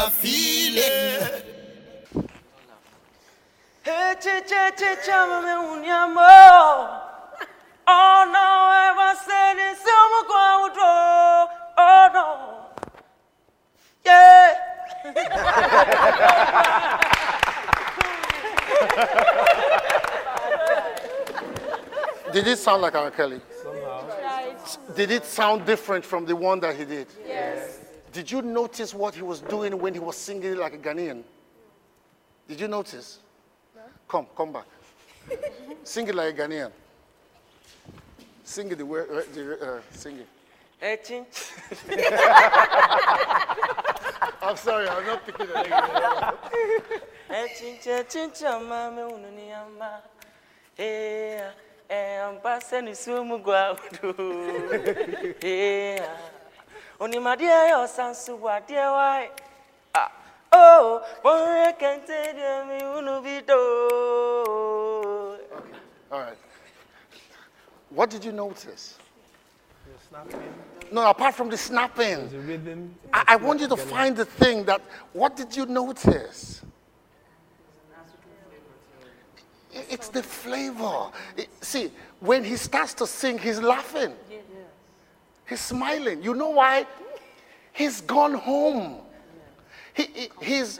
a feeling. Hey, oh no, I was saying oh no, yeah. Did it sound like R. Kelly? Somehow. Did it sound different from the one that he did? Yes. Did you notice what he was doing when he was singing like a Ghanaian? Did you notice? No. Come back. Sing it like a Ghanaian. Sing it the way, sing it. I'm sorry, I'm not picking it. I'm passing the Sumugua. Only my dear, your son, so what, dear, why? Oh, boy, I can't tell me, you be do. Okay, all right. What did you notice? The snapping. No, apart from the snapping. The rhythm. I want you to find the thing that, what did you notice? It's the flavor. See, when he starts to sing, he's laughing. He's smiling. You know why? He's gone home. He's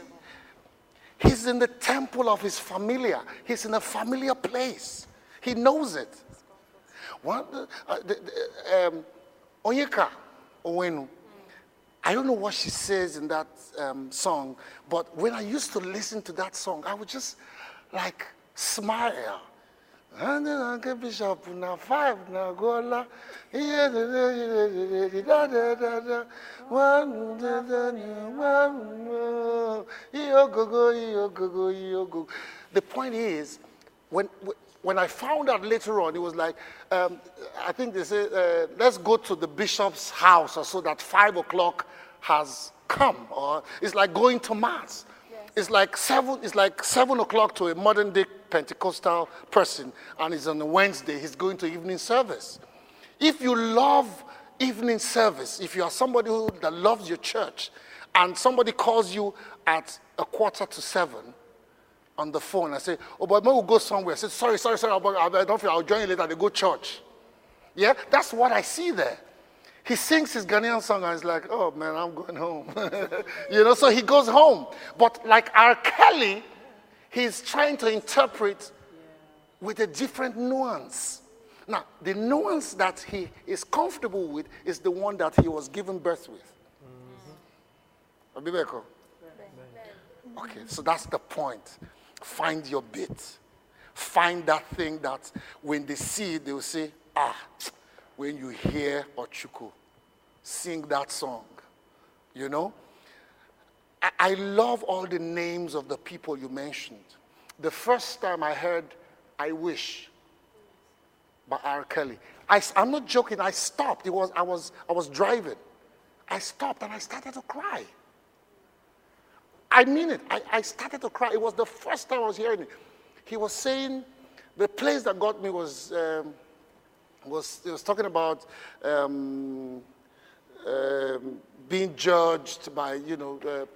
in the temple of his familiar. He's in a familiar place. He knows it. Onyeka Owenu, I don't know what she says in that song, but when I used to listen to that song, I would just like smile. Bishop na 5 na gola. The point is, when I found out later on, it was like, I think they say, let's go to the bishop's house, or so that 5 o'clock has come, or it's like going to mass. It's like 7 o'clock to a modern day Pentecostal person, and it's on a Wednesday, he's going to evening service. If you love evening service, if you are somebody that loves your church, and somebody calls you at 6:45 on the phone and say, oh, but we'll go somewhere. I said, sorry, I don't feel, I'll join you later, they go church. Yeah, that's what I see there. He sings his Ghanaian song and he's like, oh man, I'm going home. So he goes home. But like R. Kelly, he's trying to interpret with a different nuance. Now, the nuance that he is comfortable with is the one that he was given birth with. Abibeko? Okay, so that's the point. Find your bit. Find that thing that when they see it, they will say, when you hear Ochuku, sing that song. I love all the names of the people you mentioned. The first time I heard I Wish by R. Kelly, I'm not joking, I stopped. I was driving. I stopped and I started to cry. I mean it. I started to cry. It was the first time I was hearing it. He was saying, the place that got me was talking about being judged by,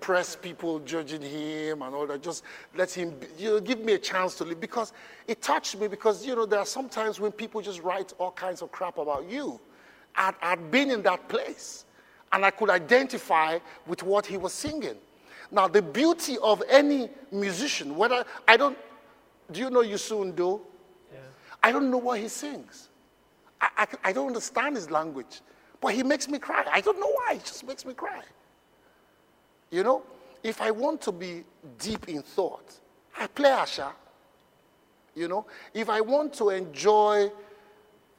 press people judging him and all that. Just let him, give me a chance to live. Because it touched me because, there are some times when people just write all kinds of crap about you. I'd been in that place and I could identify with what he was singing. Now, the beauty of any musician, do you know Yusu Ndo? Yeah. I don't know what he sings. I don't understand his language, but he makes me cry. I don't know why, he just makes me cry. If I want to be deep in thought, I play Asha. If I want to enjoy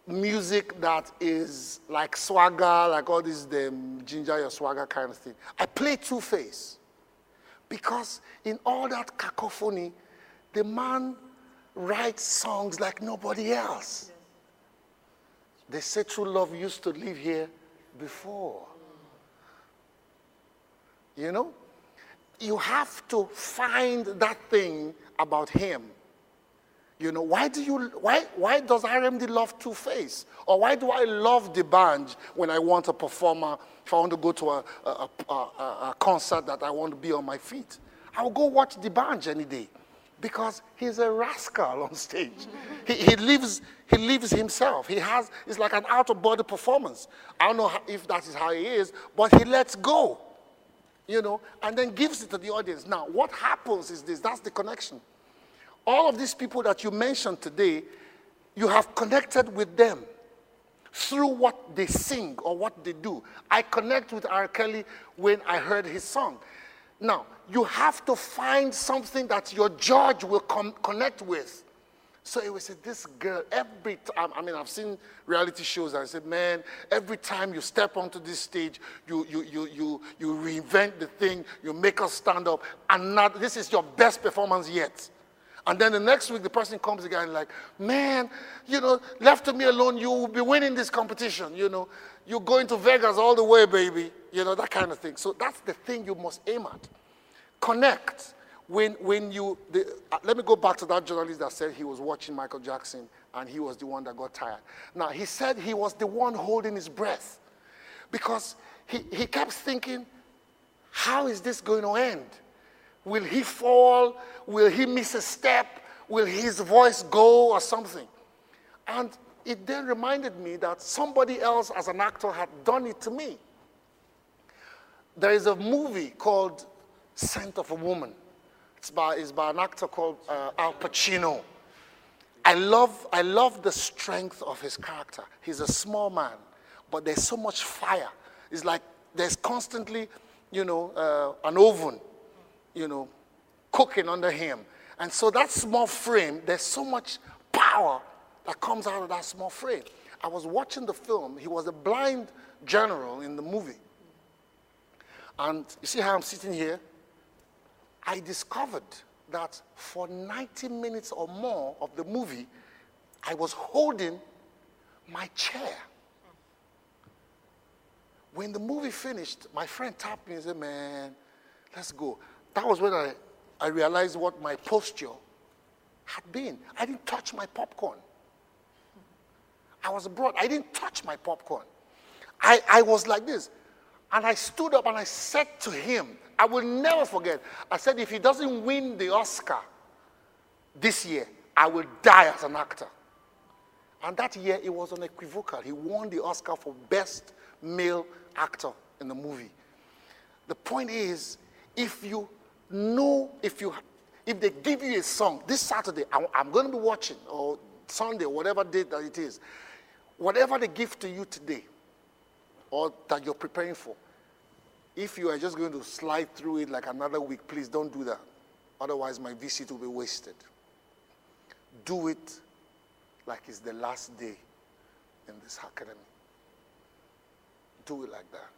music that is like swagger, like all this ginger your swagger kind of thing, I play Two-Face. Because in all that cacophony, the man writes songs like nobody else. They say true love used to live here before. You have to find that thing about him. Why does RMD love Two-Face? Or why do I love the band when I want a performer if I want to go to a concert that I want to be on my feet. I'll go watch the band any day because he's a rascal on stage. He lives himself. It's like an out-of-body performance. I don't know if that is how he is, but he lets go, and then gives it to the audience. Now, what happens is this. That's the connection. All of these people that you mentioned today, you have connected with them through what they sing or what they do. I connect with R. Kelly when I heard his song. Now, you have to find something that your judge will connect with. So it was this girl, every time, I've seen reality shows and I said, man, every time you step onto this stage, you reinvent the thing, you make us stand up, and not, this is your best performance yet. And then the next week, the person comes again and like, man, left to me alone, you will be winning this competition, You're going to Vegas all the way, baby. That kind of thing. So that's the thing you must aim at. Connect. Let me go back to that journalist that said he was watching Michael Jackson and he was the one that got tired. Now, he said he was the one holding his breath because he kept thinking, how is this going to end? Will he fall? Will he miss a step? Will his voice go or something? And it then reminded me that somebody else as an actor had done it to me. There is a movie called Scent of a Woman. It's by an actor called Al Pacino. I love the strength of his character. He's a small man, but there's so much fire. It's like there's constantly, an oven, cooking under him. And so that small frame, there's so much power that comes out of that small frame. I was watching the film. He was a blind general in the movie. And you see how I'm sitting here? I discovered that for 90 minutes or more of the movie, I was holding my chair. When the movie finished, my friend tapped me and said, man, let's go. That was when I realized what my posture had been. I didn't touch my popcorn. I was abroad. I didn't touch my popcorn. I was like this. And I stood up and I said to him, I will never forget, I said, if he doesn't win the Oscar this year, I will die as an actor. And that year, it was unequivocal. He won the Oscar for Best Male Actor in the movie. The point is, if they give you a song, this Saturday, I'm going to be watching, or Sunday, whatever date that it is, whatever they give to you today, or that you're preparing for, if you are just going to slide through it like another week, please don't do that. Otherwise, my visit will be wasted. Do it like it's the last day in this academy. Do it like that.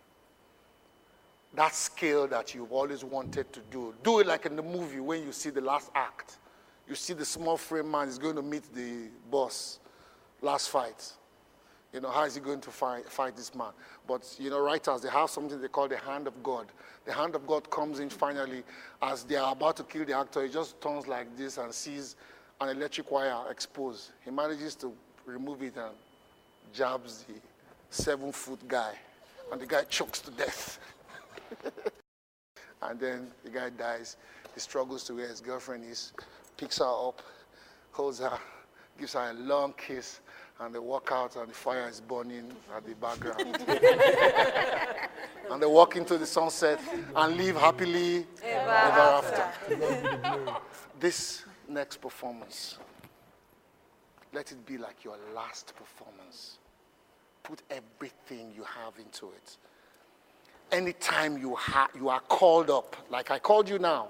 That scale that you've always wanted to do. Do it like in the movie when you see the last act. You see the small frame man is going to meet the boss. Last fight. How is he going to fight this man? But, writers, they have something they call the hand of God. The hand of God comes in finally as they are about to kill the actor. He just turns like this and sees an electric wire exposed. He manages to remove it and jabs the 7-foot guy. And the guy chokes to death. And then the guy dies. He struggles to where his girlfriend is, picks her up, holds her, gives her a long kiss, and they walk out and the fire is burning at the background. And they walk into the sunset and live happily ever after. This next performance, let it be like your last performance. Put everything you have into it. Anytime you are called up, like I called you now,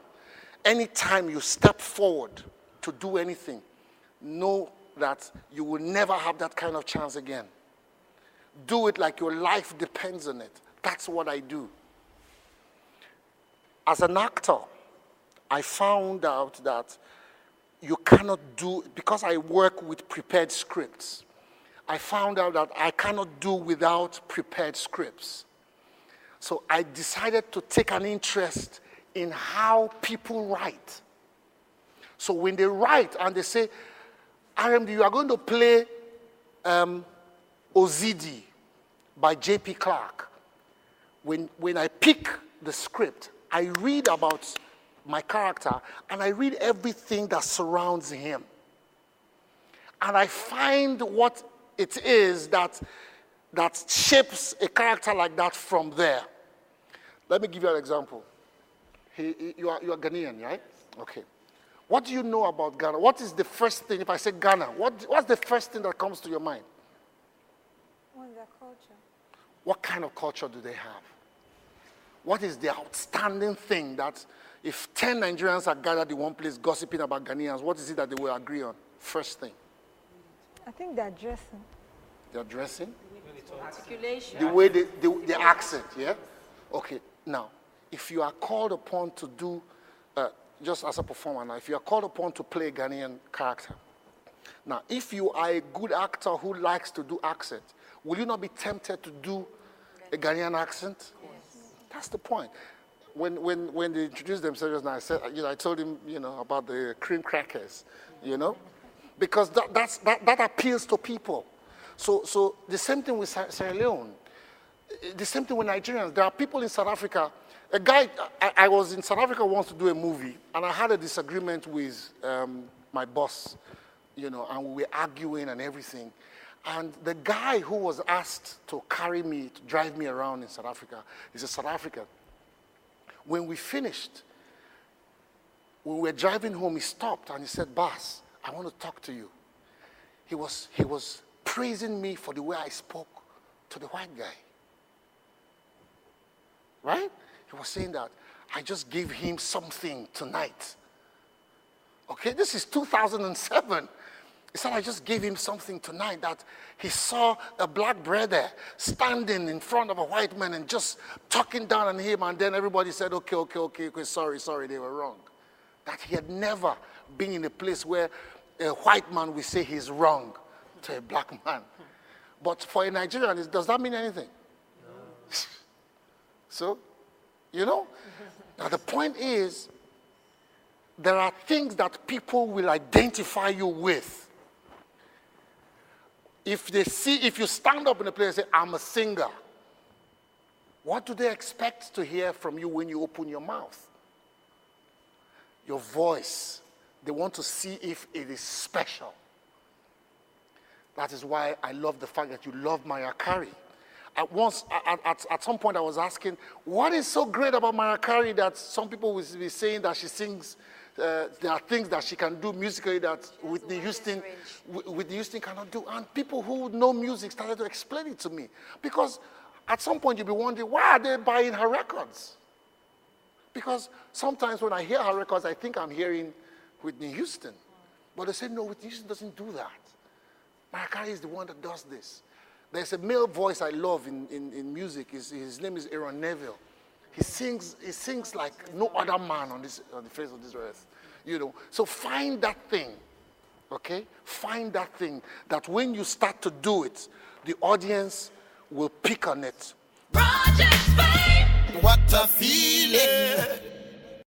anytime you step forward to do anything, know that you will never have that kind of chance again. Do it like your life depends on it. That's what I do. As an actor, I found out that you cannot do, because I work with prepared scripts, I found out that I cannot do without prepared scripts. So I decided to take an interest in how people write. So when they write and they say, RMD, you are going to play Ozidi by J.P. Clark. when I pick the script, I read about my character and I read everything that surrounds him. And I find what it is that shapes a character like that from there. Let me give you an example. You are Ghanaian, right? Okay. What do you know about Ghana? What is the first thing, if I say Ghana, what's the first thing that comes to your mind? What's their culture? What kind of culture do they have? What is the outstanding thing that if 10 Nigerians are gathered in one place gossiping about Ghanaians, what is it that they will agree on? First thing. I think they're dressing. They're dressing? Articulation. The way the accent, yeah? Okay, now, if you are called upon to do, just as a performer now, if you are called upon to play a Ghanaian character, now, if you are a good actor who likes to do accent, will you not be tempted to do a Ghanaian accent? Yes. That's the point. When they introduced themselves, I said, I told him, about the cream crackers, because that appeals to people. So the same thing with Sierra Leone, the same thing with Nigerians. There are people in South Africa. A guy, I was in South Africa once to do a movie, and I had a disagreement with my boss, and we were arguing and everything. And the guy who was asked to carry me, to drive me around in South Africa, is a South African. When we finished, when we were driving home, he stopped and he said, "Boss, I want to talk to you." He was praising me for the way I spoke to the white guy. Right? He was saying that I just gave him something tonight. Okay, this is 2007. He said, I just gave him something tonight, that he saw a black brother standing in front of a white man and just talking down on him, and then everybody said, okay, sorry, they were wrong. That he had never been in a place where a white man will say he's wrong to a black man. But for a Nigerian, does that mean anything? No. So, now the point is, there are things that people will identify you with. If you stand up in a place and say, I'm a singer, what do they expect to hear from you when you open your mouth? Your voice. They want to see if it is special. That is why I love the fact that you love Mariah Carey. At some point I was asking, what is so great about Mariah Carey that some people will be saying that she sings, there are things that she can do musically that Whitney Houston cannot do. And people who know music started to explain it to me. Because at some point you'll be wondering, why are they buying her records? Because sometimes when I hear her records, I think I'm hearing Whitney Houston. But they say, no, Whitney Houston doesn't do that. Mariah Carey is the one that does this. There's a male voice I love in music. His name is Aaron Neville. He sings like no other man on the face of this earth. So find that thing, okay? Find that thing that when you start to do it, the audience will pick on it. Project Spain. What a feeling.